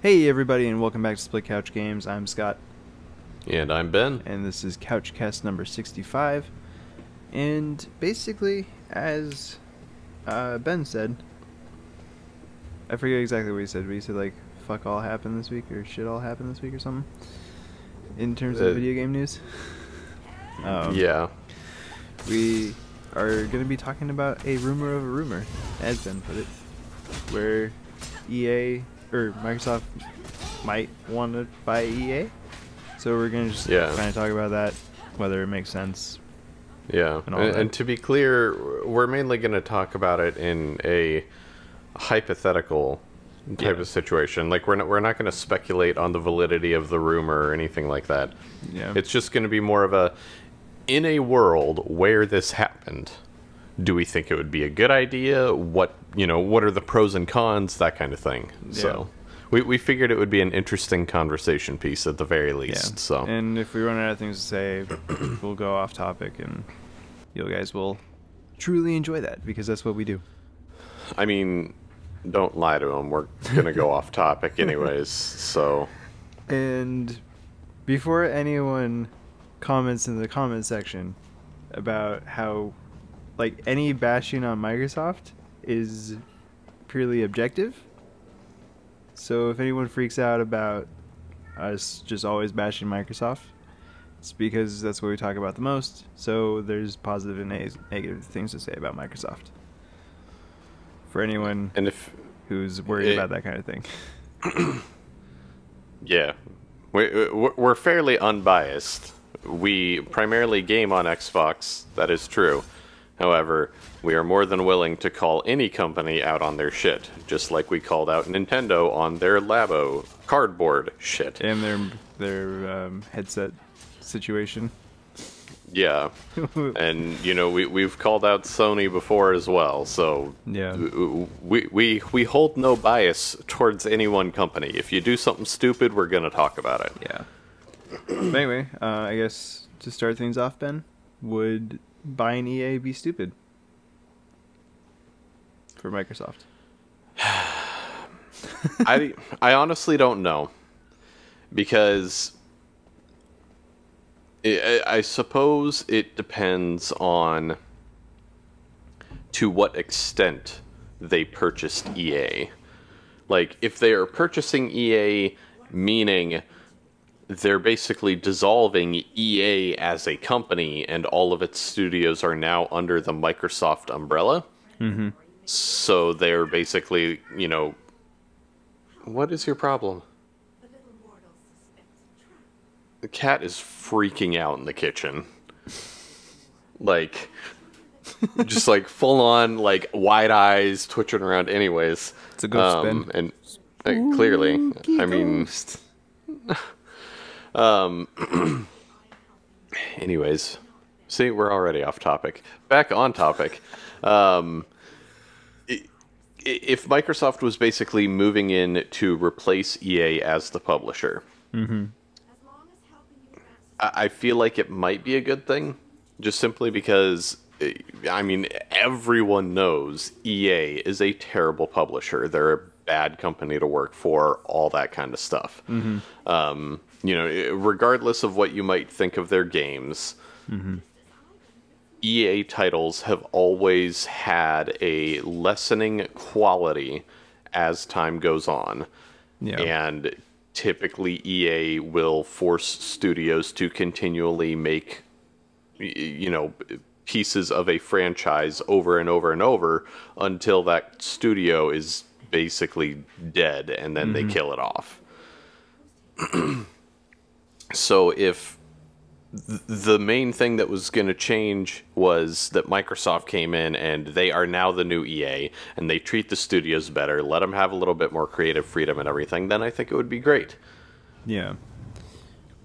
Hey everybody, and welcome back to Split Couch Games. I'm Scott, And I'm Ben. and this is Couchcast number 65. And basically, as Ben said, I forget exactly what he said, but he said like "fuck all happened this week" or "shit all happened this week" or something in terms of video game news. Yeah. We are going to be talking about a rumor of a rumor, as Ben put it, where EA or Microsoft might want to buy EA. So we're going to just kind of talk about that, whether it makes sense. Yeah. And to be clear, we're mainly going to talk about it in a hypothetical type of situation. Like we're not going to speculate on the validity of the rumor or anything like that. Yeah. It's just going to be more of a, in a world where this happened, do we think it would be a good idea? What are the pros and cons? That kind of thing. Yeah. So we figured it would be an interesting conversation piece at the very least. Yeah. So, and if we run out of things to say, we'll go off topic, and you guys will truly enjoy that because that's what we do. I mean, don't lie to them. We're gonna go off topic anyways. So, and before anyone comments in the comment section about how like any bashing on Microsoft is purely objective. So if anyone freaks out about us just always bashing Microsoft, it's because that's what we talk about the most. So there's positive and negative things to say about Microsoft. For anyone who's worried about that kind of thing. Yeah. We're fairly unbiased. We primarily game on Xbox, that is true. However, we are more than willing to call any company out on their shit, just like we called out Nintendo on their Labo cardboard shit. And their headset situation. Yeah. And, we've called out Sony before as well, so yeah. we hold no bias towards any one company. If you do something stupid, we're going to talk about it. Yeah. But anyway, I guess to start things off, Ben, would buying EA be stupid for Microsoft? I honestly don't know, because I suppose it depends on to what extent they purchased EA. Like, if they are purchasing EA, meaning they're basically dissolving EA as a company and all of its studios are now under the Microsoft umbrella. Mm-hmm. So they're basically, what is your problem? The cat is freaking out in the kitchen. Like, just like full on, like wide eyes, twitching around anyways. It's a ghost, Ben. And clearly, I mean... Ghost. Anyways, see, we're already off topic. Back on topic. If Microsoft was basically moving in to replace EA as the publisher, mm-hmm. I feel like it might be a good thing, just simply because, I mean, everyone knows EA is a terrible publisher. They're a bad company to work for, all that kind of stuff. Mm-hmm. Regardless of what you might think of their games, mm-hmm. EA titles have always had a lessening quality as time goes on. Yeah. And typically EA will force studios to continually make, pieces of a franchise over and over and over until that studio is basically dead, and then mm-hmm. they kill it off. So if the main thing that was going to change was that Microsoft came in and they are now the new EA and they treat the studios better, let them have a little bit more creative freedom and everything, then I think it would be great. Yeah.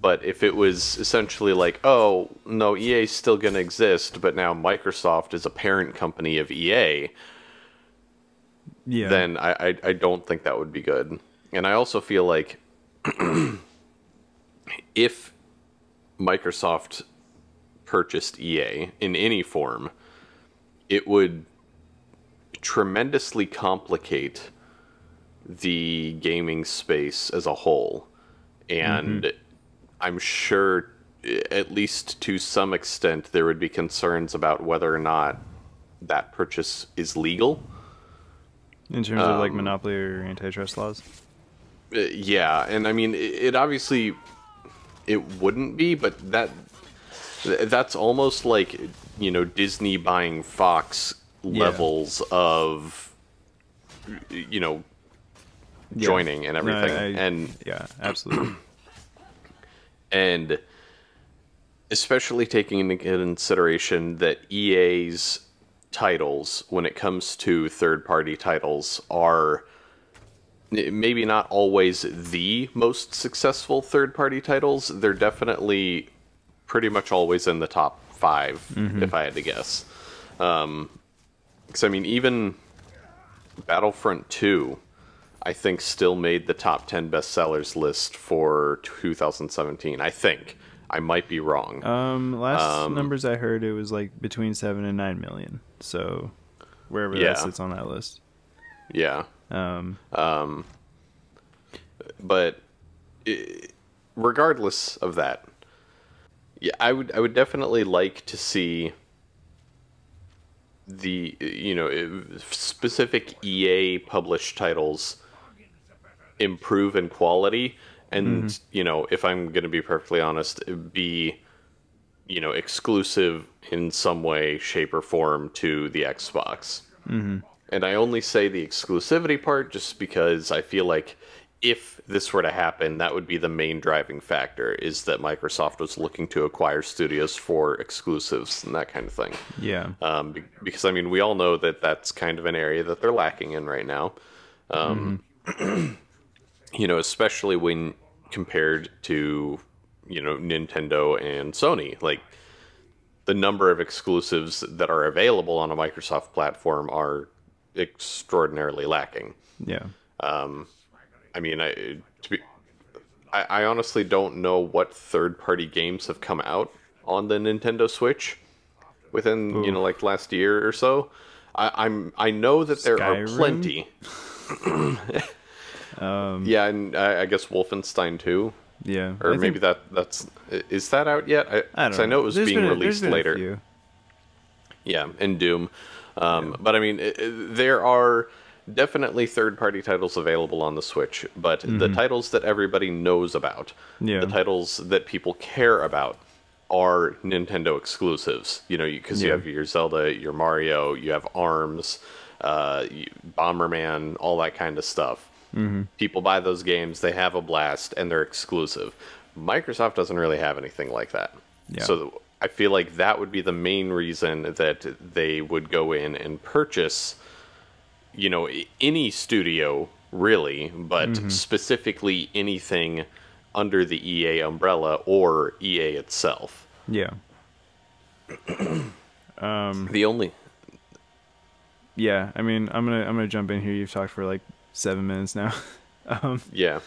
But if it was essentially like, oh, no, EA's still going to exist, but now Microsoft is a parent company of EA, then I don't think that would be good. And I also feel like if Microsoft purchased EA in any form, it would tremendously complicate the gaming space as a whole. And I'm sure, at least to some extent, there would be concerns about whether or not that purchase is legal. In terms of like monopoly or antitrust laws. Yeah, and I mean, it obviously it wouldn't be, but that's almost like, you know, Disney buying Fox levels of, you know, joining and everything. And yeah, absolutely. And especially taking into consideration that EA's titles, when it comes to third-party titles, are maybe not always the most successful third-party titles. They're definitely pretty much always in the top 5, if I had to guess. Because, I mean, even Battlefront 2, I think, still made the top 10 bestsellers list for 2017. I think. I might be wrong. Last numbers I heard, it was like between 7 and 9 million. So, wherever that sits on that list. Yeah. But regardless of that, yeah, I would definitely like to see the, you know, specific EA published titles improve in quality, and you know, if I'm going to be perfectly honest, be, you know, exclusive in some way, shape, or form to the Xbox. And I only say the exclusivity part just because I feel like if this were to happen, that would be the main driving factor, is that Microsoft was looking to acquire studios for exclusives and that kind of thing. Yeah. Because, I mean, we all know that that's kind of an area that they're lacking in right now. You know, especially when compared to, you know, Nintendo and Sony. Like, the number of exclusives that are available on a Microsoft platform are extraordinarily lacking. Yeah. I mean, I honestly don't know what third-party games have come out on the Nintendo Switch within, you know, like last year or so. I know that there are plenty. Yeah, and I guess Wolfenstein 2. Yeah. Or maybe that's... Is that out yet? I don't know. I know it was being released later. A few. Yeah, and Doom. But I mean, there are definitely third-party titles available on the Switch, but the titles that everybody knows about, the titles that people care about, are Nintendo exclusives. You know, because you have your Zelda, your Mario, you have ARMS, Bomberman, all that kind of stuff. People buy those games, they have a blast, and they're exclusive. Microsoft doesn't really have anything like that. Yeah. So I feel like that would be the main reason that they would go in and purchase, you know, any studio, really, but specifically anything under the EA umbrella or EA itself. Yeah. The only... Yeah, I mean, I'm gonna jump in here. You've talked for like 7 minutes now. Yeah.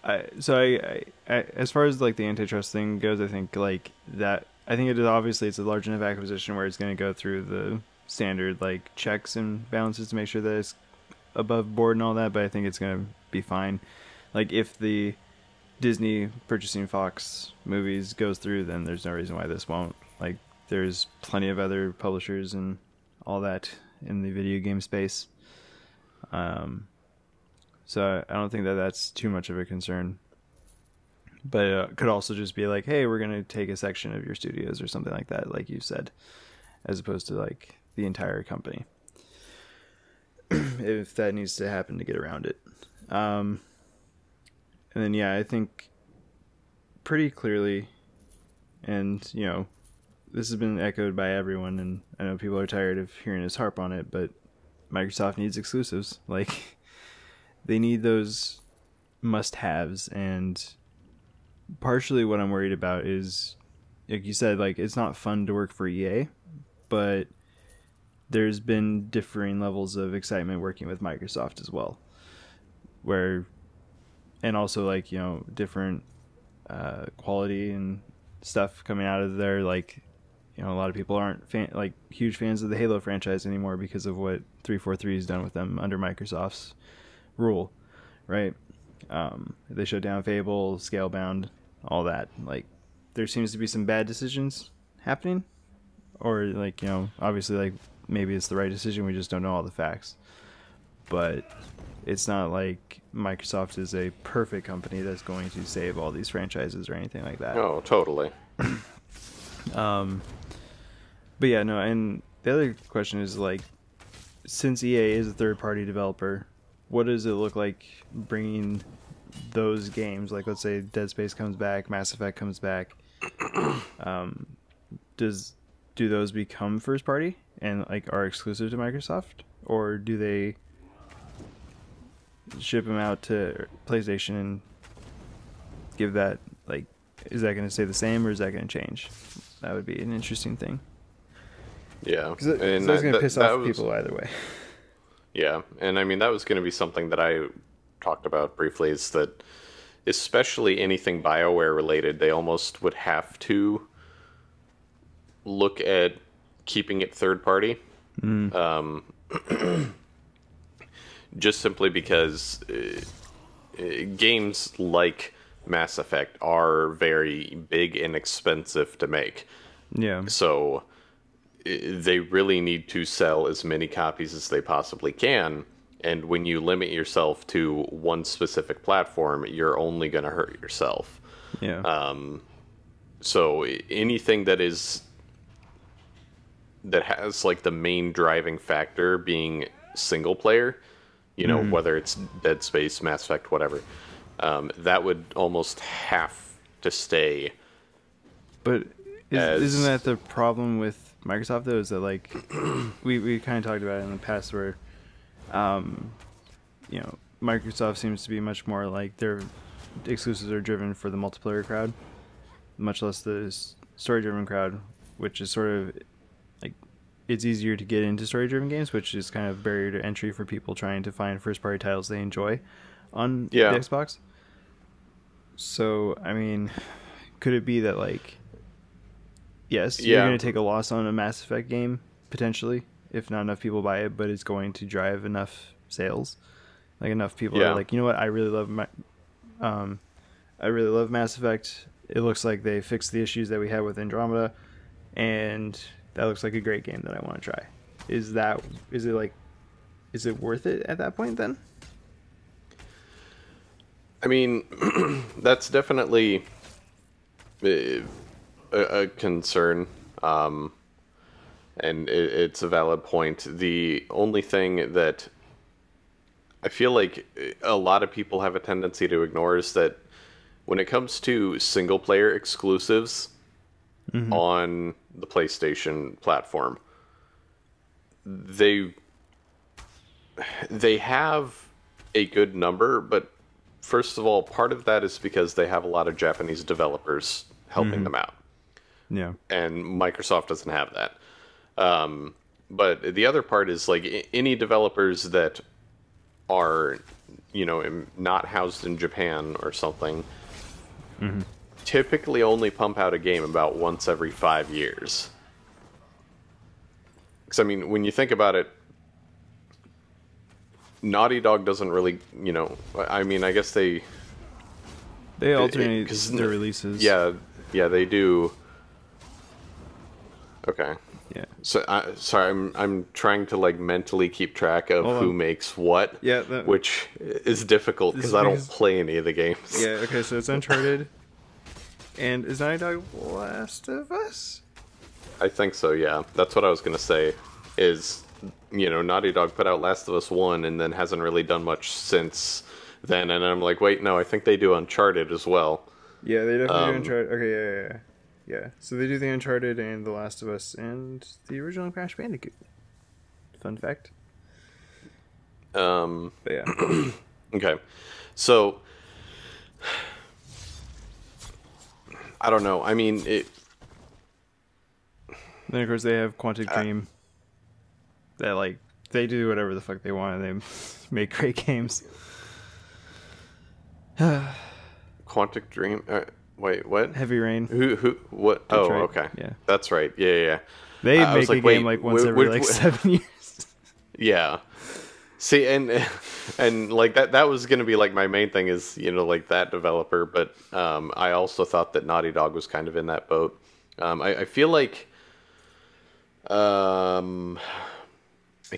I as far as like the antitrust thing goes, I think like that. I think it is obviously it's a large enough acquisition where it's going to go through the standard like checks and balances to make sure that it's above board and all that. But I think it's going to be fine. Like if the Disney purchasing Fox movies goes through, then there's no reason why this won't. Like there's plenty of other publishers and all that in the video game space. So I don't think that that's too much of a concern. But it could also just be like, hey, we're going to take a section of your studios or something like that, like you said, as opposed to like the entire company. If that needs to happen to get around it. And then, yeah, I think pretty clearly, and, you know, this has been echoed by everyone, and I know people are tired of hearing us harp on it, but Microsoft needs exclusives. Like, they need those must-haves, and partially what I'm worried about is, like you said, like, it's not fun to work for EA, but there's been differing levels of excitement working with Microsoft as well, where, and also, like, you know, different quality and stuff coming out of there. Like, a lot of people aren't huge fans of the Halo franchise anymore because of what 343 has done with them under Microsoft's rule, right? They shut down Fable, Scalebound, all that. Like, there seems to be some bad decisions happening, or obviously, like, maybe it's the right decision. We just don't know all the facts. But it's not like Microsoft is a perfect company that's going to save all these franchises or anything like that. Oh, totally. But yeah, no, and the other question is, like, since EA is a third-party developer, what does it look like bringing those games, like, let's say Dead Space comes back, Mass Effect comes back, do those become first-party and, like, are exclusive to Microsoft? Or do they ship them out to PlayStation and give that, like, is that going to stay the same or is that going to change? That would be an interesting thing. Yeah, because that's going to piss off people either way. Yeah, and I mean, that was going to be something that I talked about briefly, is that especially anything BioWare related, they almost would have to look at keeping it third party. Just simply because games like Mass Effect are very big and expensive to make. Yeah. So they really need to sell as many copies as they possibly can. And when you limit yourself to one specific platform, you're only going to hurt yourself. Yeah. So anything that has like the main driving factor being single player, whether it's Dead Space, Mass Effect, whatever, that would almost have to stay. But isn't that the problem with Microsoft, though? Is that, like, we kind of talked about it in the past, where Microsoft seems to be much more like their exclusives are driven for the multiplayer crowd, much less the story-driven crowd, which is sort of like, it's easier to get into story-driven games, which is kind of barrier to entry for people trying to find first-party titles they enjoy on the Xbox. So, I mean, could it be that, like, yes, you're going to take a loss on a Mass Effect game, potentially, if not enough people buy it, but it's going to drive enough sales. Like, enough people are like, you know what, I really love Mass Effect. It looks like they fixed the issues that we had with Andromeda, and that looks like a great game that I want to try. Is it worth it at that point then? I mean, that's definitely a concern, and it's a valid point. The only thing that I feel like a lot of people have a tendency to ignore is that when it comes to single player exclusives on the PlayStation platform, they have a good number, but first of all, part of that is because they have a lot of Japanese developers helping them out. Yeah. And Microsoft doesn't have that. But the other part is, like, any developers that are, not housed in Japan or something, typically only pump out a game about once every 5 years. Because, I mean, when you think about it, Naughty Dog doesn't really, I mean, I guess they alternate their releases. Yeah, they do. Okay. Yeah. So, sorry, I'm trying to, like, mentally keep track of who makes what. Yeah. Which is difficult because I don't play any of the games. Yeah. Okay. So it's Uncharted, and is Naughty Dog Last of Us? I think so. Yeah, that's what I was gonna say. Is Naughty Dog put out Last of Us 1 and then hasn't really done much since then, and I'm like, wait, no, I think they do Uncharted as well. Yeah, they definitely do Uncharted. Okay, yeah. So they do the Uncharted and The Last of Us and the original Crash Bandicoot. Fun fact. But yeah. Okay. So I don't know. I mean, then of course they have Quantic Dream. That, like, they do whatever the fuck they want and they make great games. Quantic Dream. Wait, what? Heavy Rain. Who? What? That's Oh, right. okay. Yeah. That's right. Yeah, yeah. Yeah. They I was make a like, game wait, like once every like 7 years. Yeah. See, and like that was gonna be like my main thing is, like that developer, but I also thought that Naughty Dog was kind of in that boat. I feel like I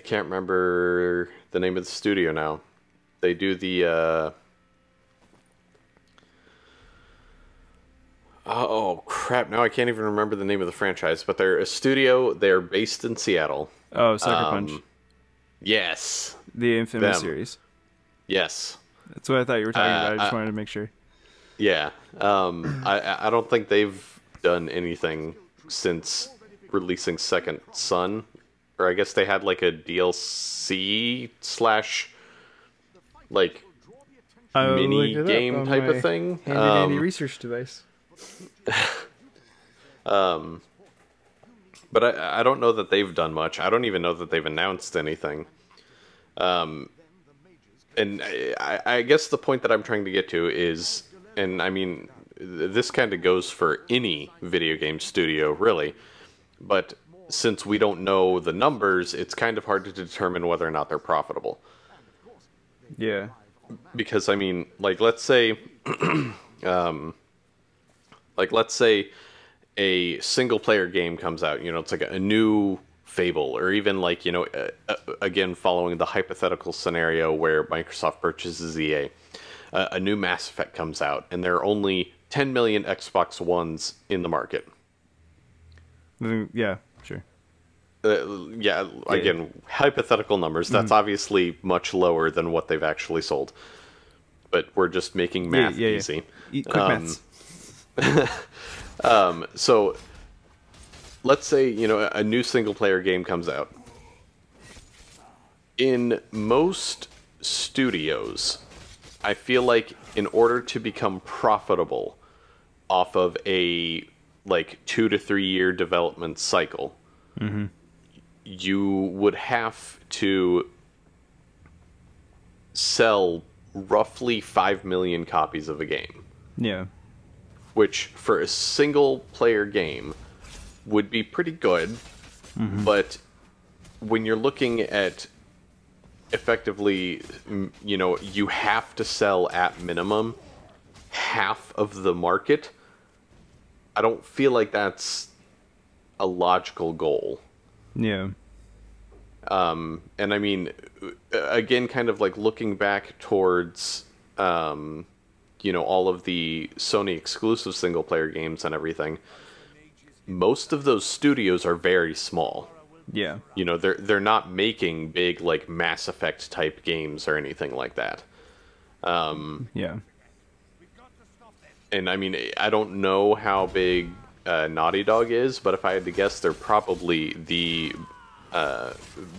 can't remember the name of the studio now. They do the oh crap, now I can't even remember the name of the franchise, but they're a studio, they're based in Seattle. Oh, Sucker Punch. Yes. The Infamous Them. series. Yes. That's what I thought you were talking about. I just wanted to make sure. Yeah. I don't think they've done anything since releasing Second Son. Or I guess they had like a DLC slash like mini game type of thing. Handy dandy research device. But I don't know that they've done much. I don't even know that they've announced anything. And I guess the point that I'm trying to get to is, and I mean, this kind of goes for any video game studio, really. But since we don't know the numbers, it's kind of hard to determine whether or not they're profitable. Yeah. Because, I mean, like, let's say, a single-player game comes out, it's like a new Fable, or even like, again, following the hypothetical scenario where Microsoft purchases EA, a new Mass Effect comes out, and there are only 10 million Xbox Ones in the market. Yeah, sure. Yeah, again, hypothetical numbers. That's obviously much lower than what they've actually sold. But we're just making math easy. Quick maths. So let's say, a new single-player game comes out. In most studios, I feel like in order to become profitable off of a, 2 to 3 year development cycle, you would have to sell roughly 5 million copies of a game. Yeah. Which, for a single-player game, would be pretty good, but when you're looking at effectively, you have to sell at minimum half of the market, I don't feel like that's a logical goal. Yeah. And I mean, again, kind of like looking back towards, all of the Sony exclusive single-player games and everything, most of those studios are very small. Yeah. They're not making big, like, Mass Effect type games or anything like that. Yeah. And I mean, I don't know how big Naughty Dog is, but if I had to guess, they're probably the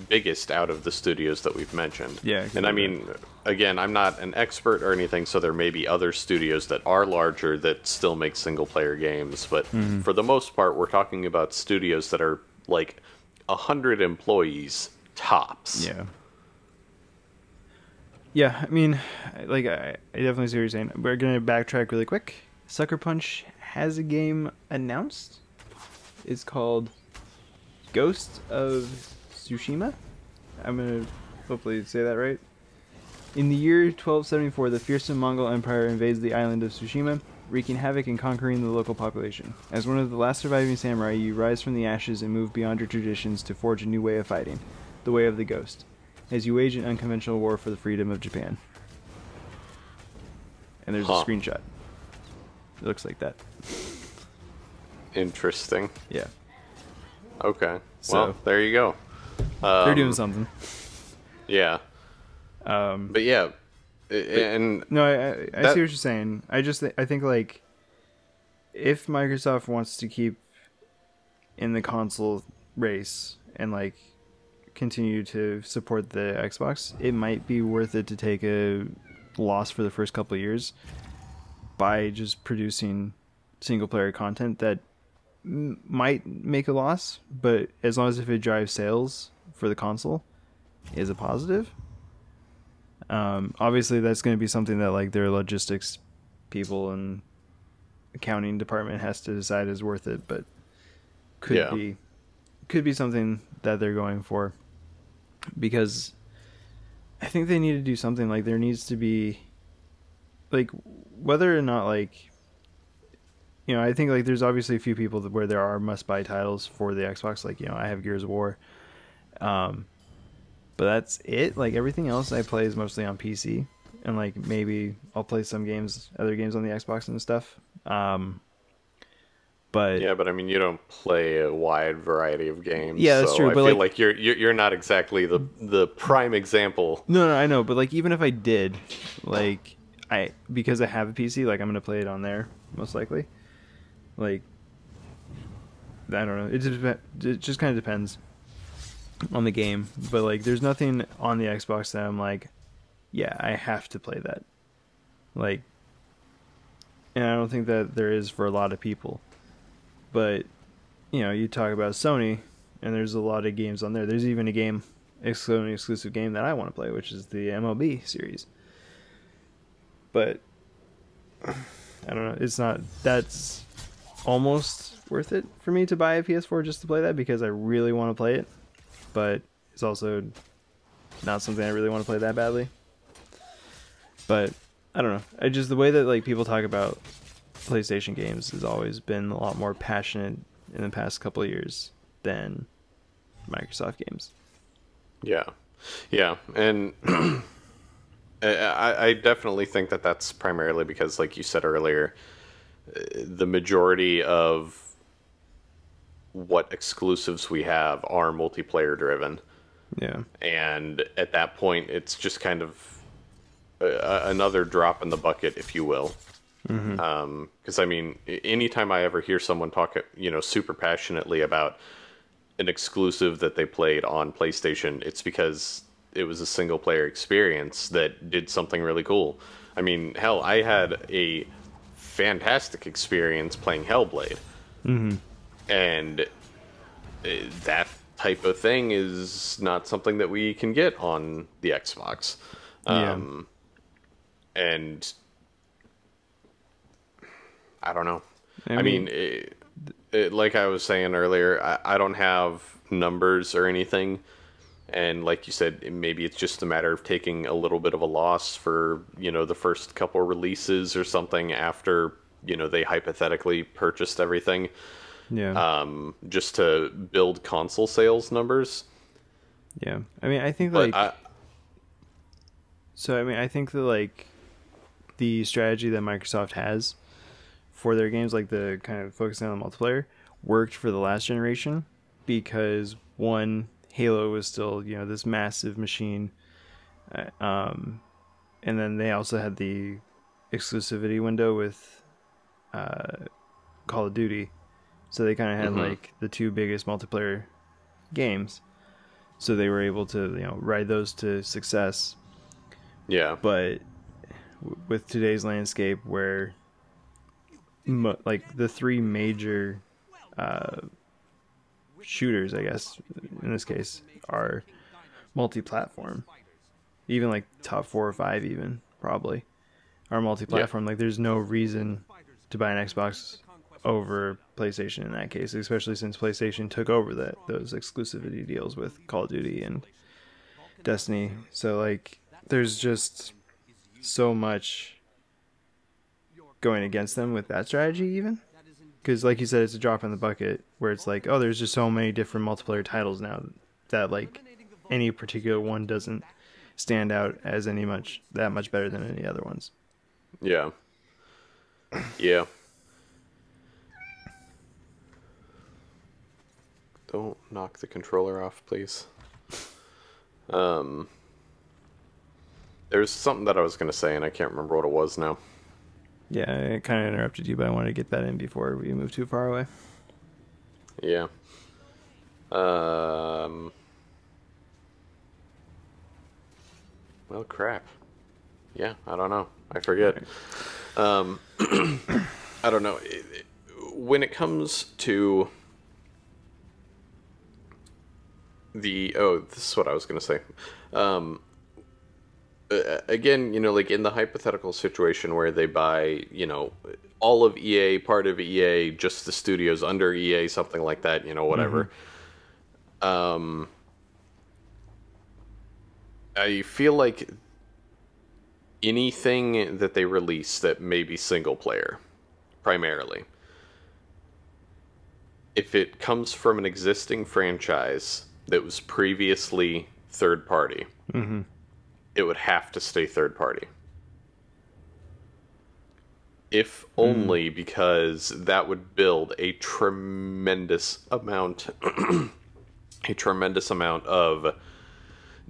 biggest out of the studios that we've mentioned. Yeah. And I mean, again, I'm not an expert or anything, so there may be other studios that are larger that still make single-player games, but for the most part, we're talking about studios that are like 100 employees tops. Yeah. Yeah, I mean, like, I definitely see what you're saying. We're going to backtrack really quick. Sucker Punch has a game announced. It's called Ghost of Tsushima. I'm going to hopefully say that right. In the year 1274, the fearsome Mongol Empire invades the island of Tsushima, wreaking havoc and conquering the local population. As one of the last surviving samurai, you rise from the ashes and move beyond your traditions to forge a new way of fighting, the way of the ghost, as you wage an unconventional war for the freedom of Japan. And there's a screenshot. It looks like that. Interesting. Yeah. Okay. So, well, there you go. They're doing something. Yeah. But yeah, and no, I see what you're saying. I think like, if Microsoft wants to keep in the console race and like continue to support the Xbox, it might be worth it to take a loss for the first couple of years by just producing single player content that might make a loss, but as long as if it drives sales for the console is a positive. Obviously that's going to be something that like their logistics people and accounting department has to decide is worth it, but could Yeah. be something that they're going for, because I think they need to do something. Like there needs to be, like, whether or not, like, I think like there's obviously a few people where there are must buy titles for the Xbox. Like, I have Gears of War, um, but that's it. Like everything else I play is mostly on PC, and like maybe I'll play some other games on the Xbox and stuff. But Yeah, but I mean, you don't play a wide variety of games, yeah, that's so true. I But feel like, like you're not exactly the prime example. no, I know. But like, even if I did, like, because I have a PC, like I'm gonna play it on there most likely. Like, I don't know. It just kind of depends on the game. But like, there's nothing on the Xbox that I'm like, yeah, I have to play that. Like, and I don't think that there is for a lot of people. But you talk about Sony, and there's a lot of games on there. There's even a Sony exclusive game that I want to play, which is the MLB series. But I don't know. It's not. That's almost worth it for me to buy a PS4 just to play that, because I really want to play it. But it's also not something I really want to play that badly. But I don't know. The way that like people talk about PlayStation games has always been a lot more passionate in the past couple of years than Microsoft games. Yeah, yeah, and I definitely think that that's primarily because, like you said earlier, the majority of what exclusives we have are multiplayer driven. Yeah. And at that point, it's just kind of another drop in the bucket, if you will. Because I mean, anytime I ever hear someone talk, super passionately about an exclusive that they played on PlayStation, it's because it was a single player experience that did something really cool. I mean, hell, I had a fantastic experience playing Hellblade, and that type of thing is not something that we can get on the Xbox. And I don't know. I mean, like I was saying earlier, I don't have numbers or anything. And like you said, maybe it's just a matter of taking a little bit of a loss for, the first couple releases or something after, they hypothetically purchased everything. Yeah. Just to build console sales numbers. Yeah. I mean, I think But like... So, I mean, I think that like the strategy that Microsoft has for their games, like the kind of focusing on the multiplayer, worked for the last generation, because one, Halo was still this massive machine, and then they also had the exclusivity window with Call of Duty, so they kind of had like the two biggest multiplayer games, so they were able to ride those to success. Yeah. But with today's landscape, where like the three major shooters, I guess in this case, are multi-platform, even like top 4 or 5 even probably are multi-platform. Like there's no reason to buy an Xbox over PlayStation in that case, especially since PlayStation took over those exclusivity deals with Call of Duty and Destiny. So like there's just so much going against them with that strategy, even because like you said, it's a drop in the bucket where it's like, oh, there's just so many different multiplayer titles now that like any particular one doesn't stand out as that much better than any other ones. Yeah. Yeah. Don't knock the controller off, please. There's something that I was going to say, and I can't remember what it was now. Yeah, I kind of interrupted you, but I wanted to get that in before we move too far away. Yeah. Well, crap. Yeah, I don't know. I forget. I don't know. When it comes to this is what I was going to say. again, like in the hypothetical situation where they buy, all of EA, part of EA, just the studios under EA, something like that, whatever. I feel like anything that they release that may be single player, primarily, if it comes from an existing franchise that was previously third party, it would have to stay third party. If only because that would build a tremendous amount of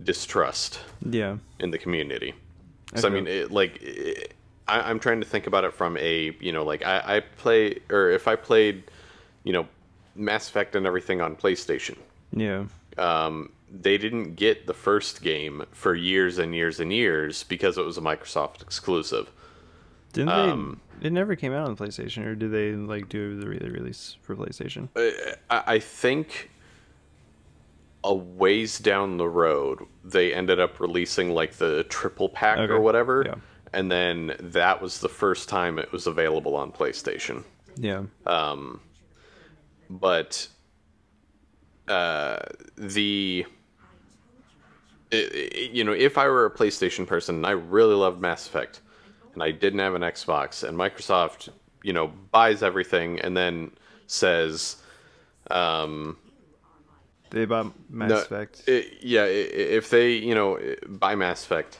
distrust in the community. So I mean, I'm trying to think about it from a, I play, or if I played, Mass Effect and everything on PlayStation. Yeah. They didn't get the first game for years and years and years because it was a Microsoft exclusive. Didn't they? It never came out on PlayStation, or did they do the release for PlayStation? I think a ways down the road, they ended up releasing the triple pack or whatever, and then that was the first time it was available on PlayStation. Yeah. But if I were a PlayStation person and I really loved Mass Effect and I didn't have an Xbox, and Microsoft, buys everything and then says, they bought Mass Effect. If they, buy Mass Effect,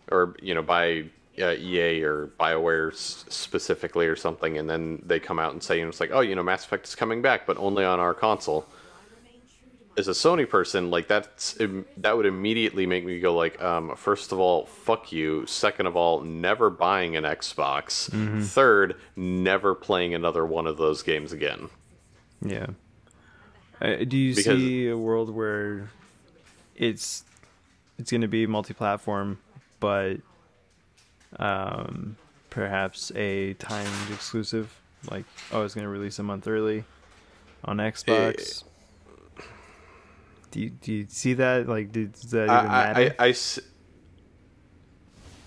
or, buy EA or BioWare specifically or something, and then they come out and say, it's like, oh, Mass Effect is coming back, but only on our console. As a Sony person, that would immediately make me go first of all, fuck you. Second of all, never buying an Xbox. Third, never playing another one of those games again. Yeah. Do you see a world where it's going to be multi-platform, but perhaps a timed exclusive? It's going to release a month early on Xbox. Do you see that? Does that even matter?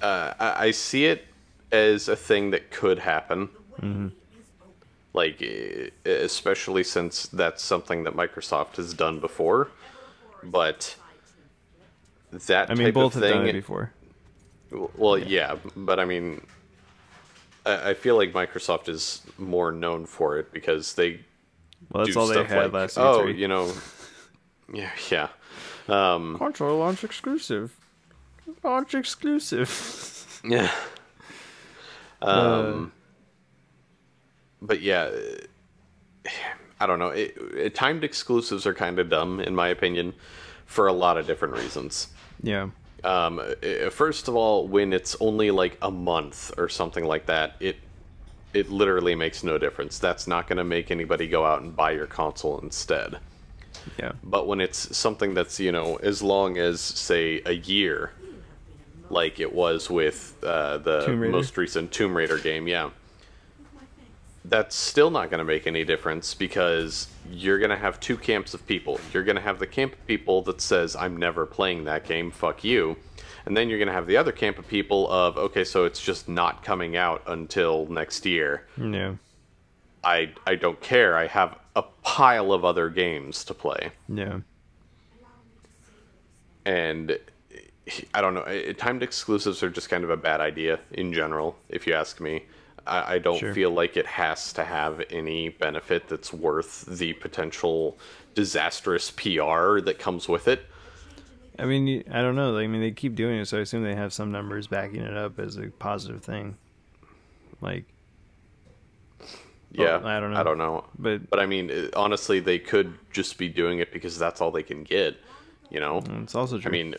I see it as a thing that could happen. Especially since that's something that Microsoft has done before. But that type both of have thing, done it before. Well, yeah, but I mean, I feel like Microsoft is more known for it because they that's do all stuff they had last E3. Yeah. Console launch exclusive. Launch exclusive. Yeah. But yeah, I don't know. Timed exclusives are kind of dumb, in my opinion, for a lot of different reasons. Yeah. First of all, when it's only a month or something like that, it literally makes no difference. That's not going to make anybody go out and buy your console instead. Yeah. But when it's something that's, as long as, say, a year, like it was with the most recent Tomb Raider game, that's still not going to make any difference because you're going to have two camps of people. You're going to have the camp of people that says, I'm never playing that game, fuck you. And then you're going to have the other camp of people of, okay, so it's just not coming out until next year. Yeah. I don't care. I have a pile of other games to play. Yeah. And I don't know. Timed exclusives are just kind of a bad idea in general, if you ask me. I don't feel like it has to have any benefit that's worth the potential disastrous PR that comes with it. I mean, I don't know. They keep doing it, so I assume they have some numbers backing it up as a positive thing. Yeah, I don't know. I don't know. But I mean, honestly, they could just be doing it because that's all they can get. It's also true. I mean,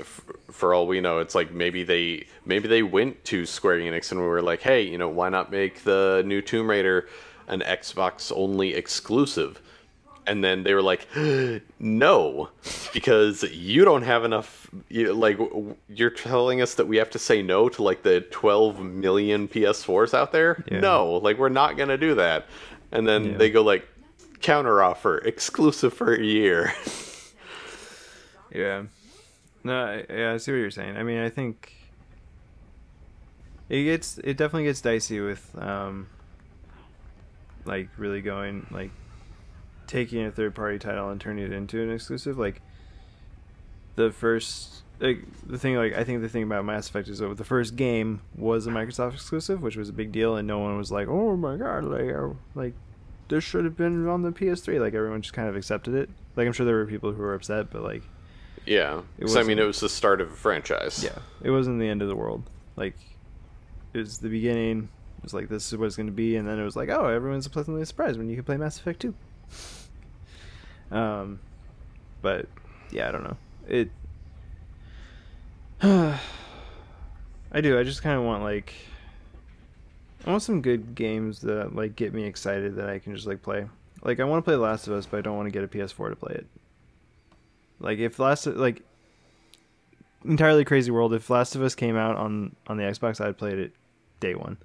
for all we know, it's maybe they went to Square Enix and were like, hey, why not make the new Tomb Raider an Xbox only exclusive? And then they were like, no, because you don't have enough. You're telling us that we have to say no to the 12 million PS4s out there? Yeah. No, we're not gonna do that. And then they go counter offer, exclusive for a year. Yeah. No, yeah, I see what you're saying. I mean, I think it definitely gets dicey with like really going like taking a third party title and turning it into an exclusive. Like the first like the thing like I think the thing about Mass Effect is that the first game was a Microsoft exclusive, which was a big deal, and no one was like, "Oh my god, like this should have been on the PS3." Like everyone just kind of accepted it. Like I'm sure there were people who were upset, but like Yeah, because I mean, it was the start of a franchise. yeah, it wasn't the end of the world. Like it was the beginning. It was like this is what it's going to be, and then it was like, oh, everyone's pleasantly surprised when you can play Mass Effect 2. But yeah, I don't know. It. I do. I just kind of want like. I want some good games that like get me excited that I can just like play. Like I want to play The Last of Us, but I don't want to get a PS4 to play it. Like if like entirely crazy world, if Last of Us came out on the Xbox, I'd play it day one.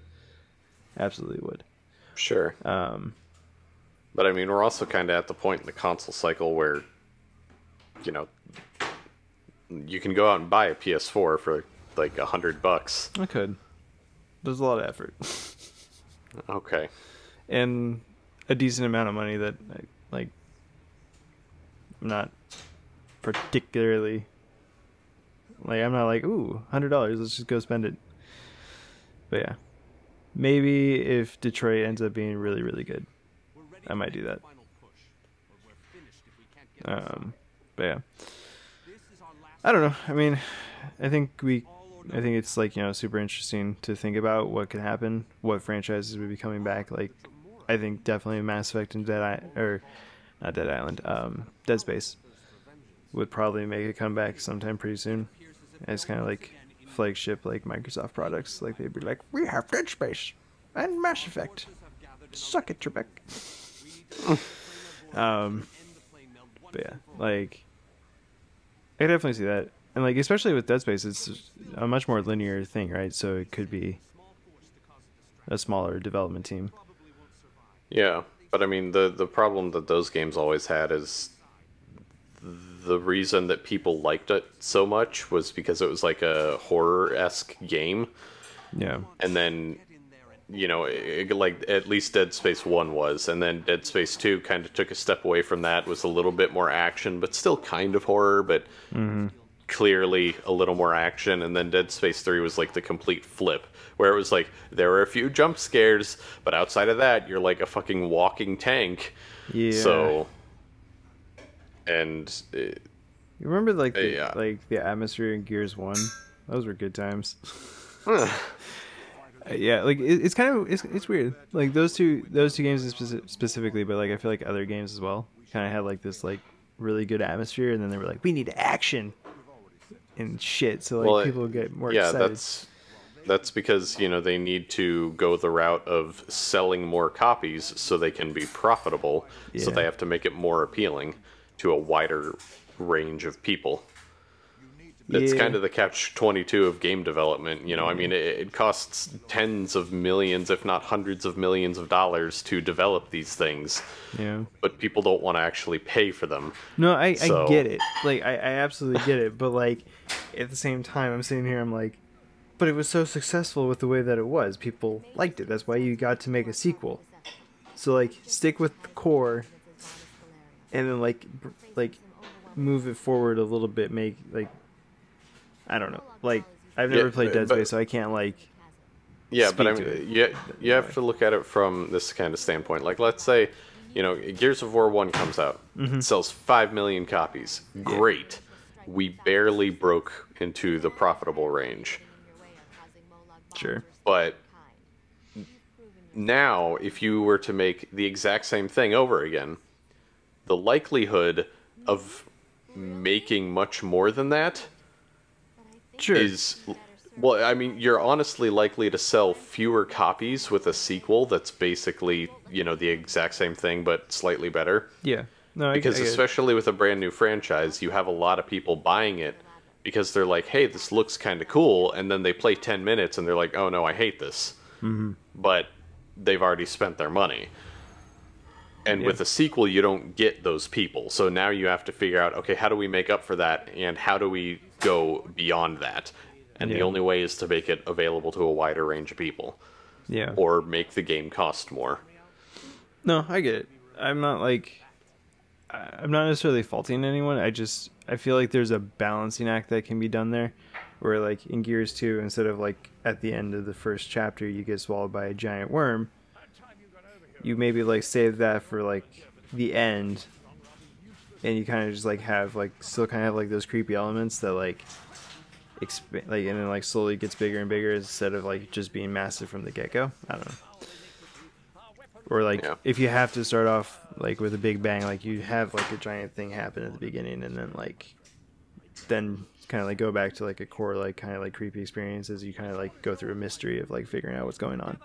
Absolutely would. Sure. But I mean, we're also kind of at the point in the console cycle where, you know, you can go out and buy a PS4 for like $100. I could. There's a lot of effort. Okay. And a decent amount of money that like I'm not particularly like I'm not like ooh $100 let's just go spend it. But yeah, maybe if Detroit ends up being really really good, I might do that. But yeah, I don't know. I mean, I think it's like, you know, super interesting to think about what could happen, what franchises would be coming back. Like, I think definitely Mass Effect and not Dead Island, Dead Space would probably make a comeback sometime pretty soon. As kind of like flagship like Microsoft products. Like they'd be like, we have Dead Space and Mass Effect. Suck it, Trebek. But yeah, like I definitely see that. And like especially with Dead Space, it's a much more linear thing, right? So it could be a smaller development team. Yeah, but I mean the problem that those games always had is the reason that people liked it so much was because it was like a horror-esque game. Yeah. And then, you know, like at least Dead Space 1 was, and then Dead Space 2 kind of took a step away from that, was a little bit more action, but still kind of horror, but clearly a little more action. And then Dead Space 3 was like the complete flip, where it was like, there were a few jump scares, but outside of that, you're like a fucking walking tank. Yeah. So... And you remember like the atmosphere in Gears 1? Those were good times. Yeah, like it's kind of it's weird. Like those two games specifically, but like I feel like other games as well kind of had like this like really good atmosphere, and then they were like, we need action and shit. So like people get more excited. That's because, you know, they need to go the route of selling more copies so they can be profitable. Yeah. So they have to make it more appealing to a wider range of people. It's kind of the catch-22 of game development. You know, I mean, it costs tens of millions, if not hundreds of millions of dollars to develop these things. Yeah. But people don't want to actually pay for them. No, I get it. Like, I absolutely get it. But, like, at the same time, I'm sitting here, I'm like, but it was so successful with the way that it was. People liked it. That's why you got to make a sequel. So, like, stick with the core... And then like move it forward a little bit. Make like I don't know. Like I've never played Dead Space, so I can't like. Yeah, but I mean, you have to look at it from this kind of standpoint. Like, let's say, you know, Gears of War 1 comes out, it sells 5 million copies. Great, we barely broke into the profitable range. Sure, but now if you were to make the exact same thing over again, the likelihood of making much more than that is... Well, I mean, you're honestly likely to sell fewer copies with a sequel that's basically, you know, the exact same thing, but slightly better. Yeah. No, because especially with a brand new franchise, you have a lot of people buying it because they're like, hey, this looks kind of cool, and then they play 10 minutes and they're like, oh no, I hate this. But they've already spent their money. And with a sequel, you don't get those people. So now you have to figure out, okay, how do we make up for that? And how do we go beyond that. And the Yeah. only way is to make it available to a wider range of people. Yeah. Or make the game cost more. No, I get it. I'm not necessarily faulting anyone. I feel like there's a balancing act that can be done there, where like in Gears 2, instead of like at the end of the first chapter you get swallowed by a giant worm, you maybe like save that for like the end, and you kind of just like have like still kind of have like those creepy elements that like expand, like, and then like slowly gets bigger and bigger instead of like just being massive from the get-go. I don't know. Or like if you have to start off like with a big bang, like you have like a giant thing happen at the beginning, and then kind of like go back to like a core like kind of like creepy experience as you kind of like go through a mystery of like figuring out what's going on.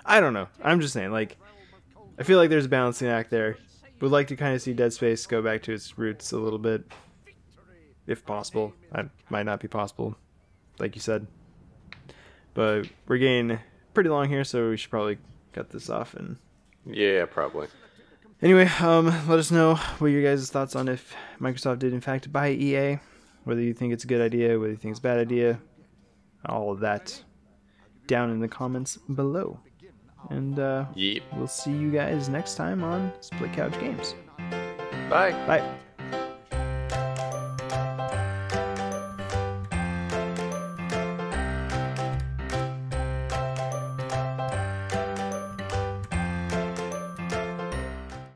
I don't know. I'm just saying, like, I feel like there's a balancing act there. Would like to kind of see Dead Space go back to its roots a little bit, if possible. That might not be possible, like you said. But we're getting pretty long here, so we should probably cut this off. And yeah, probably. Anyway, let us know what your guys' thoughts on if Microsoft did in fact buy EA, whether you think it's a good idea, whether you think it's a bad idea, all of that down in the comments below. And Yep. we'll see you guys next time on Split Couch Games. Bye. Bye.